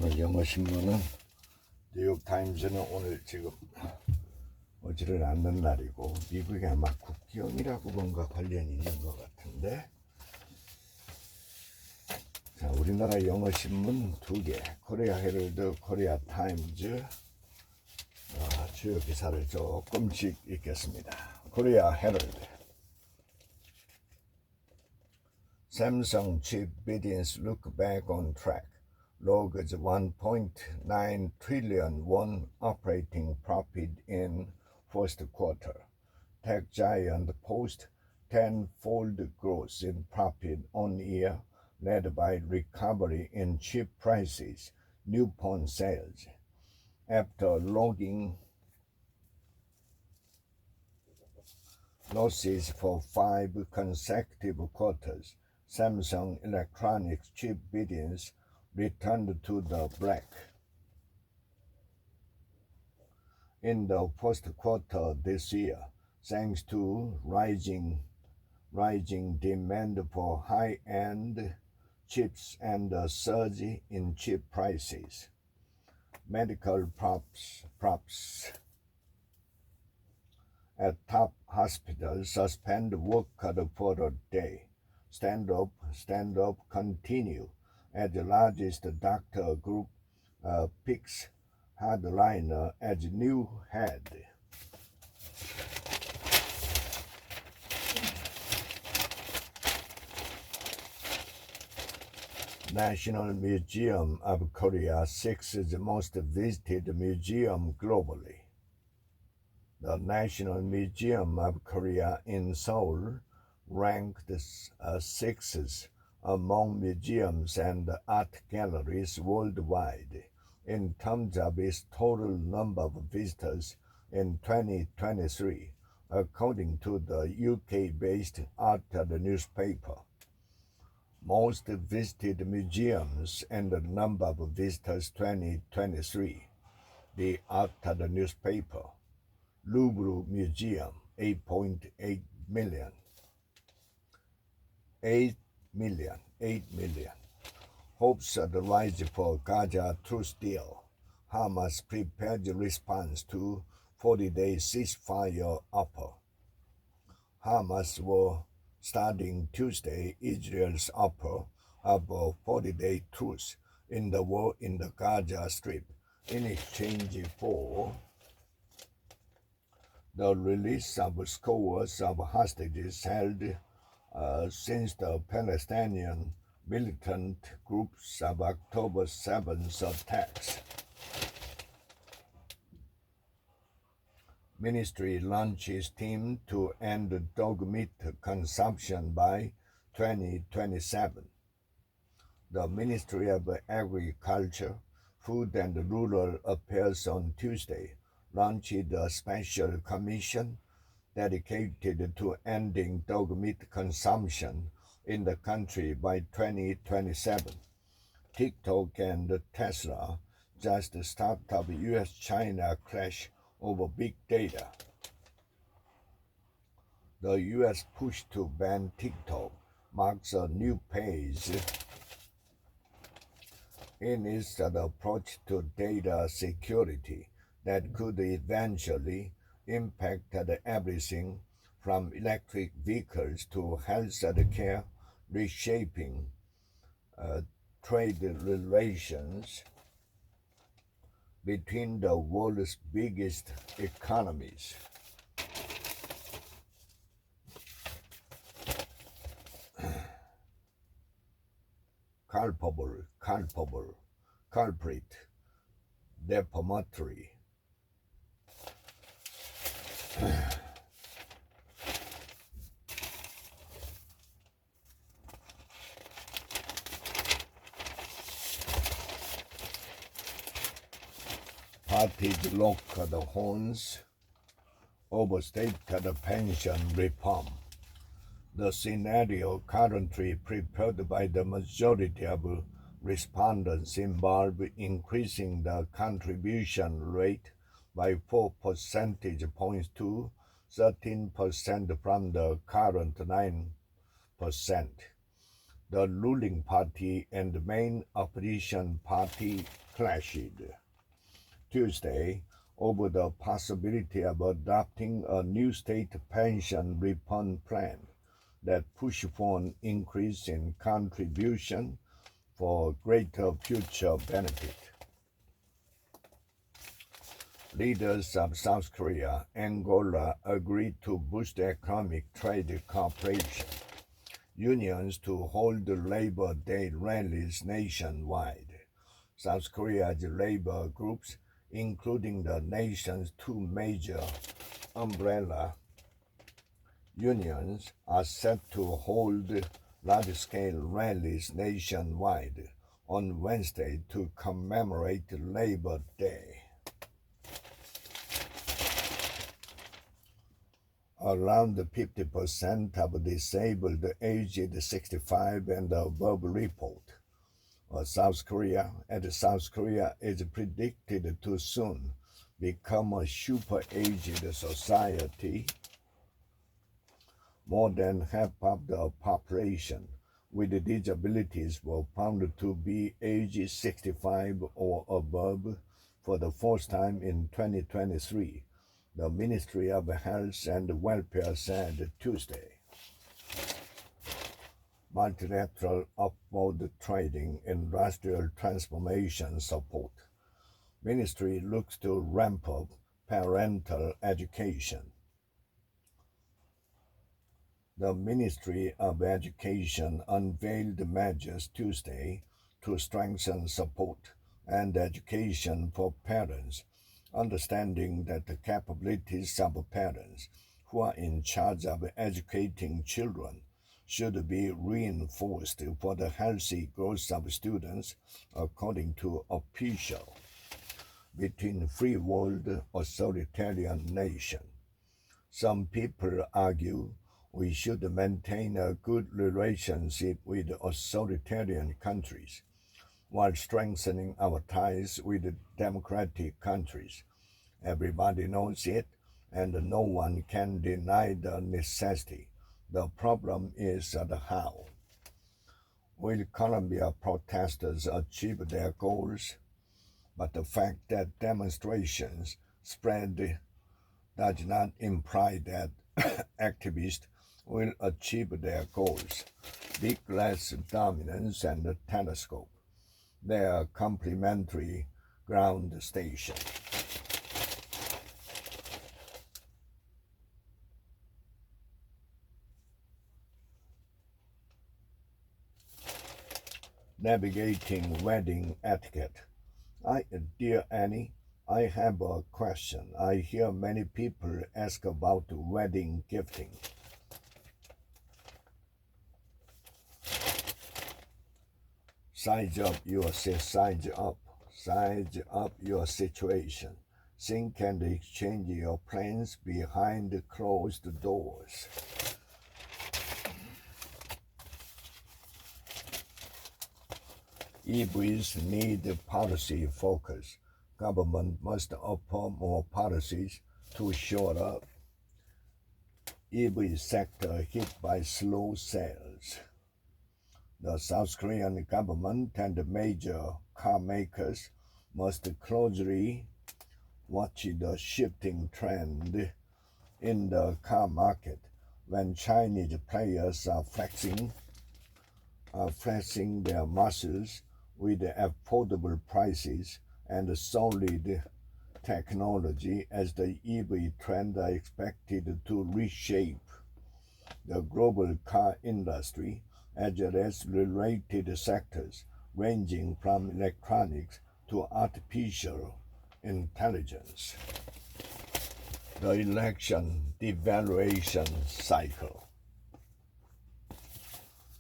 오늘 영어신문은 뉴욕타임즈는 오늘 지금 오지를 않는 날이고 미국에 아마 국경이라고 뭔가 관련이 있는 것 같은데, 자, 우리나라 영어신문 2개, 코리아 헤럴드, 코리아 타임즈 주요 기사를 조금씩 읽겠습니다. 코리아 헤럴드. Samsung chip biddings look back on track. Logs 1.9 trillion won operating profit in first quarter. Tech giant post tenfold growth in profit on year, led by recovery in chip prices, new phone sales. After logging losses for 5 consecutive quarters, Samsung Electronics chip biddings returned to the black. In the first quarter this year, thanks to rising demand for high-end chips and a surge in chip prices. Medical props at top hospitals suspend work for a day. Stand up continue as the largest doctor group picks hardliner as new head. National Museum of Korea, 6th most visited museum globally. The National Museum of Korea in Seoul ranked 6th among museums and art galleries worldwide in terms of its total number of visitors in 2023, according to the UK-based art newspaper. Most visited museums and the number of visitors 2023. The art newspaper. Louvre Museum, 8.8 million. 8 million. Hopes of the rise for Gaza truce deal. Hamas prepared response to 40-day ceasefire offer. Hamas were starting Tuesday Israel's offer of a 40-day truce in the war in the Gaza Strip in exchange for the release of scores of hostages held since the Palestinian militant groups of October 7th attacks. Ministry launches team to end dog meat consumption by 2027. The Ministry of Agriculture, Food and Rural Affairs on Tuesday launched a special commission dedicated to ending dog meat consumption in the country by 2027. TikTok and Tesla just start up US-China clash over big data. The US push to ban TikTok marks a new phase in its approach to data security that could eventually impact everything from electric vehicles to health care, reshaping trade relations between the world's biggest economies. Culprit, defamatory. Parties lock the horns, overstate the pension reform. The scenario currently prepared by the majority of respondents involve increasing the contribution rate by 4 percentage points to 13% from the current 9%. The ruling party and main opposition party clashed Tuesday over the possibility of adopting a new state pension reform plan that pushed for an increase in contribution for greater future benefit. Leaders of South Korea, Angola agreed to boost economic trade cooperation. Unions to hold Labor Day rallies nationwide. South Korea's labor groups, including the nation's two major umbrella unions, are set to hold large-scale rallies nationwide on Wednesday to commemorate Labor Day. Around 50% of disabled aged 65 and above report. South Korea is predicted to soon become a super-aged society. More than half of the population with disabilities were found to be aged 65 or above for the first time in 2023, the Ministry of Health and Welfare said Tuesday. Multilateral upward trading, industrial transformation support. Ministry looks to ramp up parental education. The Ministry of Education unveiled measures Tuesday to strengthen support and education for parents, understanding that the capabilities of parents who are in charge of educating children should be reinforced for the healthy growth of students, according to official between free world authoritarian nation. Some people argue we should maintain a good relationship with authoritarian countries while strengthening our ties with democratic countries. Everybody knows it, and no one can deny the necessity. The problem is the how. Will Colombia protesters achieve their goals? But the fact that demonstrations spread does not imply that activists will achieve their goals. Big glass dominance and the telescope. They are complementary ground station. Navigating wedding etiquette. Dear Annie, I have a question. I hear many people ask about wedding gifting. Size up your situation. Think and exchange your plans behind closed doors. EVs need policy focus. Government must offer more policies to shore up. EV sector hit by slow sales. The South Korean government and major car makers must closely watch the shifting trend in the car market when Chinese players are flexing their muscles with affordable prices and solid technology, as the EV trend are expected to reshape the global car industry as well as related sectors ranging from electronics to artificial intelligence. The election devaluation cycle.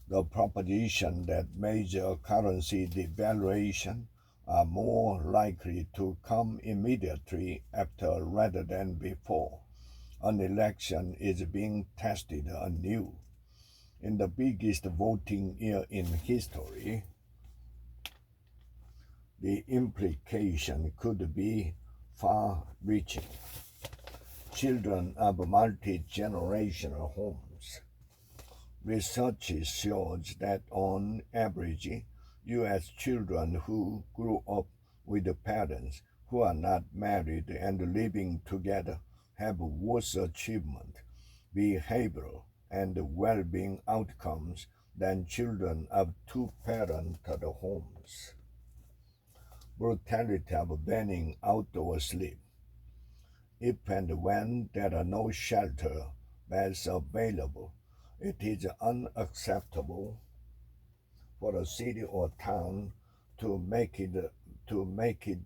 The proposition that major currency devaluation are more likely to come immediately after rather than before an election is being tested anew. In the biggest voting year in history, the implication could be far-reaching. Children of multi-generational homes. Research shows that on average, U.S. children who grew up with parents who are not married and living together have worse achievement, behavioral, and well-being outcomes than children of two-parent homes. Brutality of banning outdoor sleep. If and when there are no shelter beds available, it is unacceptable for a city or town to make it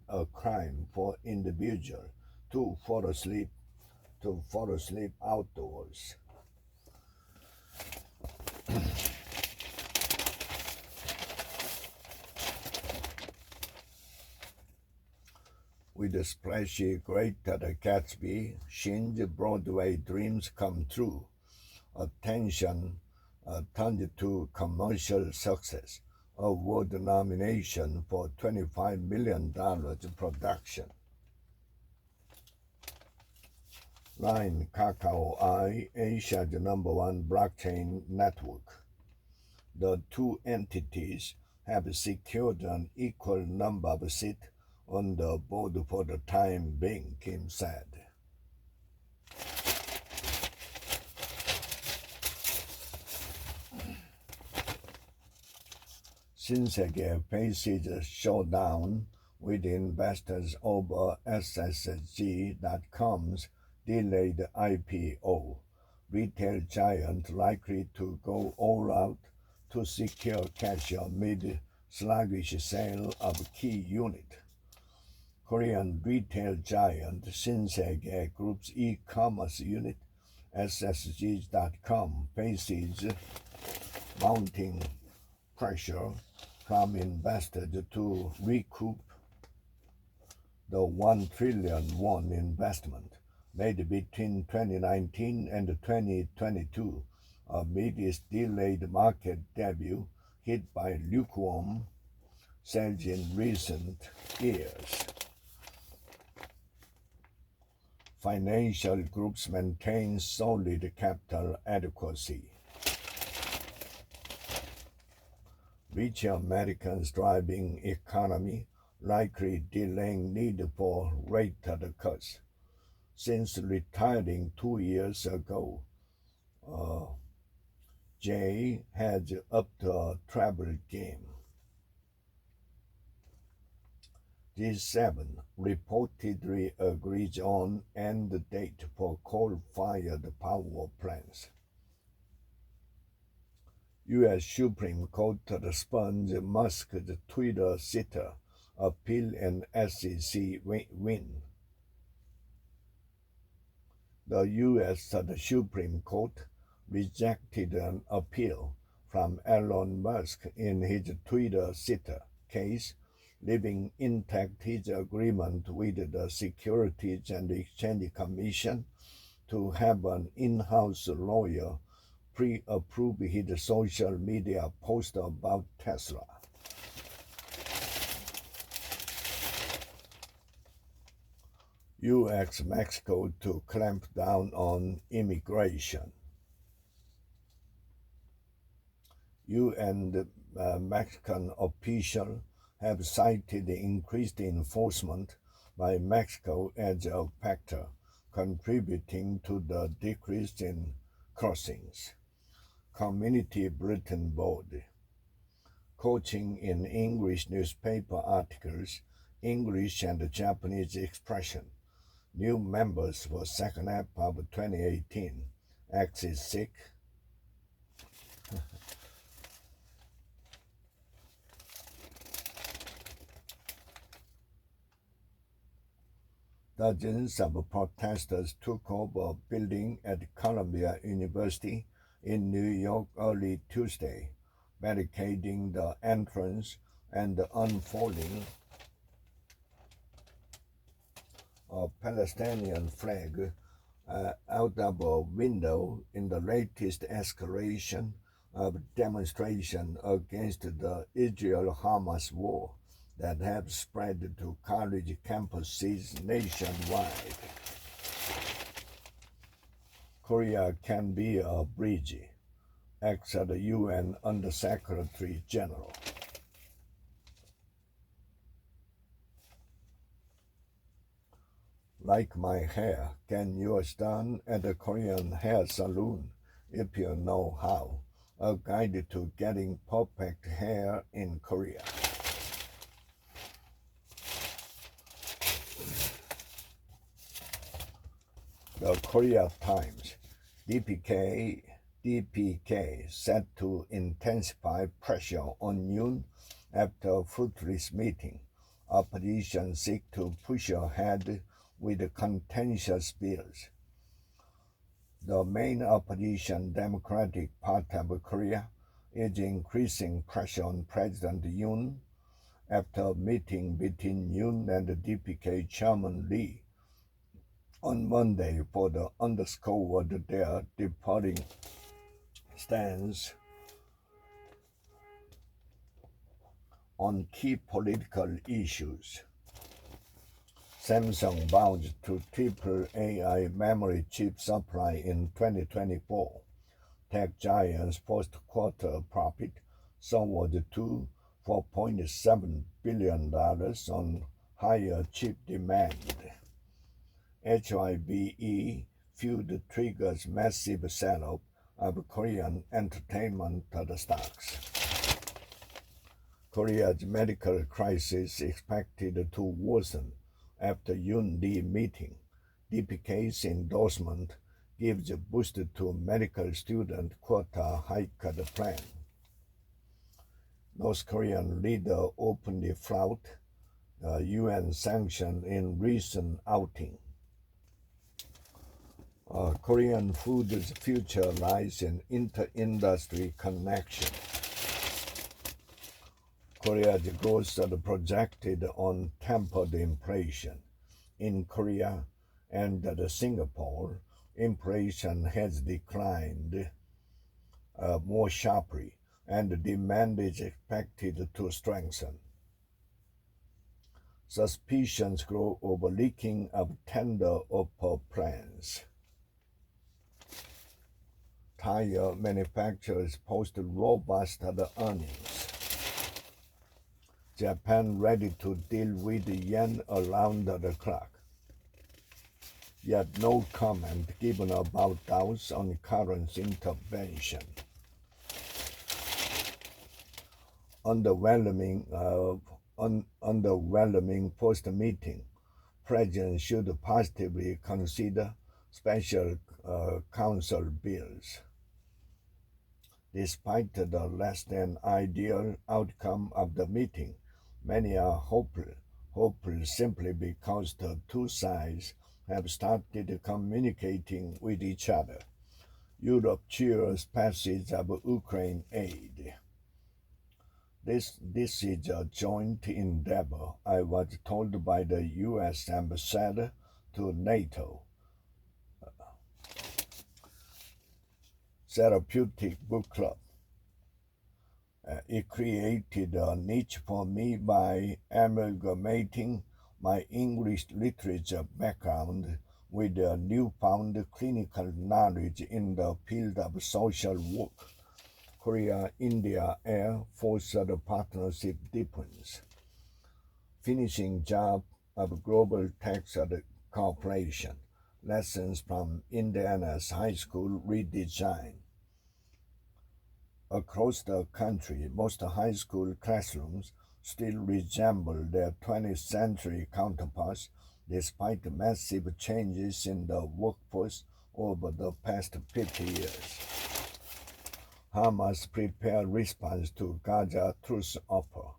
a crime for individual to fall asleep outdoors. With the splashy Greater Gatsby, Shin's Broadway dreams come true. Attention turned to commercial success, award nomination for $25 million production. Line Kakao I, Asia's #1 blockchain network. The two entities have secured an equal number of seats on the board for the time being, Kim said. Shin2개 faces showdown with investors over SSG.com's delayed IPO. Retail giant likely to go all out to secure cash amid sluggish sale of key unit. Korean retail giant Shin2개 Group's e-commerce unit SSG.com faces mounting pressure from investors to recoup the 1 trillion won investment made between 2019 and 2022 amid its delayed market debut hit by lukewarm sales in recent years. Financial groups maintain solid capital adequacy. Rich Americans driving economy likely delaying need for rate cuts. Since retiring 2 years ago, Jay has upped a travel game. G7 reportedly agrees on end date for coal-fired power plants. U.S. Supreme Court responds Musk's Twitter sitter appeal and SEC win. The U.S. Supreme Court rejected an appeal from Elon Musk in his Twitter sitter case, leaving intact his agreement with the Securities and Exchange Commission to have an in-house lawyer pre-approve his social media post about Tesla. U.S.-Mexico to clamp down on immigration. UN Mexican officials have cited increased enforcement by Mexico as a factor contributing to the decrease in crossings. Community Bulletin Board. Coaching in English newspaper articles, English and Japanese expression. New members for second half of 2018. Axis 6. Dozens of protesters took over a building at Columbia University in New York early Tuesday, barricading the entrance and unfolding a Palestinian flag out of a window in the latest escalation of demonstration against the Israel-Hamas war that have spread to college campuses nationwide. Korea can be a bridge, ex-UN Undersecretary General. like my hair, get yours done at a Korean hair salon if you know how. A guide to getting perfect hair in Korea. The Korea Times. DPK set to intensify pressure on Yoon after fruitless meeting. Opposition seek to push ahead with contentious bills. The main opposition, Democratic Party of Korea, is increasing pressure on President Yoon after a meeting between Yoon and DPK Chairman Lee on Monday for the underscored their departing stance on key political issues. Samsung vows to triple AI memory chip supply in 2024. Tech giant's first quarter profit soared to $4.7 billion on higher chip demand. HYBE feud triggers massive sell-off of Korean entertainment stocks. Korea's medical crisis expected to worsen after Yoon-Lee meeting. DPK's endorsement gives a boost to medical student quota hike plan. North Korean leader openly flout UN sanction in recent outing. Korean food's future lies in inter-industry connection. Korea's growth is projected on tempered inflation. In Korea and Singapore, inflation has declined more sharply, and demand is expected to strengthen. Suspicions grow over leaking of tender offer plans. Tire manufacturers posted robust earnings. Japan ready to deal with the yen around the clock. Yet no comment given about doubts on currency intervention. Underwhelming first meeting. President should positively consider special council bills. Despite the less than ideal outcome of the meeting, many are hopeful simply because the two sides have started communicating with each other. Europe cheers passage of Ukraine aid. This is a joint endeavor, I was told by the U.S. ambassador to NATO. Therapeutic Book Club. It created a niche for me by amalgamating my English literature background with a newfound clinical knowledge in the field of social work. Korea-India Air Force partnership deepens. Finishing job of Global Tech Corporation. Lessons from Indiana's high school redesign. Across the country, most high school classrooms still resemble their 20th century counterparts despite massive changes in the workforce over the past 50 years. Hamas prepared response to Gaza truce offer.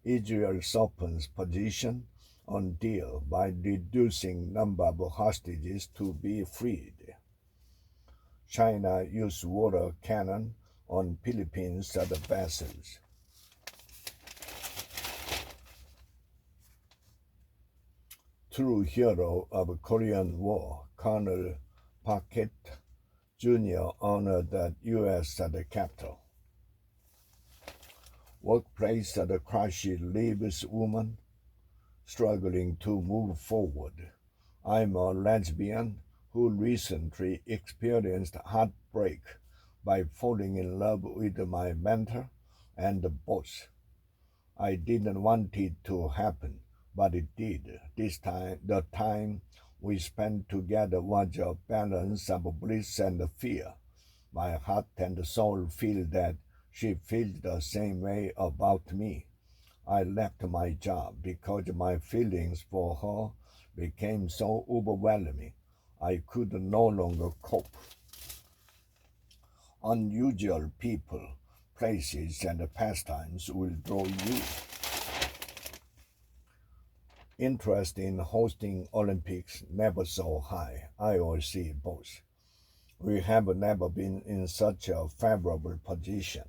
Israel softens position on deal by reducing number of hostages to be freed. China used water cannon on Philippines vessels. True hero of Korean War, Colonel Park Jr. honored at U.S. at the Capitol. Workplace at the crushes leaves woman struggling to move forward. I'm a lesbian who recently experienced heartbreak by falling in love with my mentor and the boss. I didn't want it to happen, but it did. The time we spent together was a balance of bliss and fear. My heart and soul feel that she feels the same way about me. I left my job because my feelings for her became so overwhelming. I could no longer cope. Unusual people, places, and pastimes will draw you. Interest in hosting Olympics never so high. IOC both. We have never been in such a favorable position.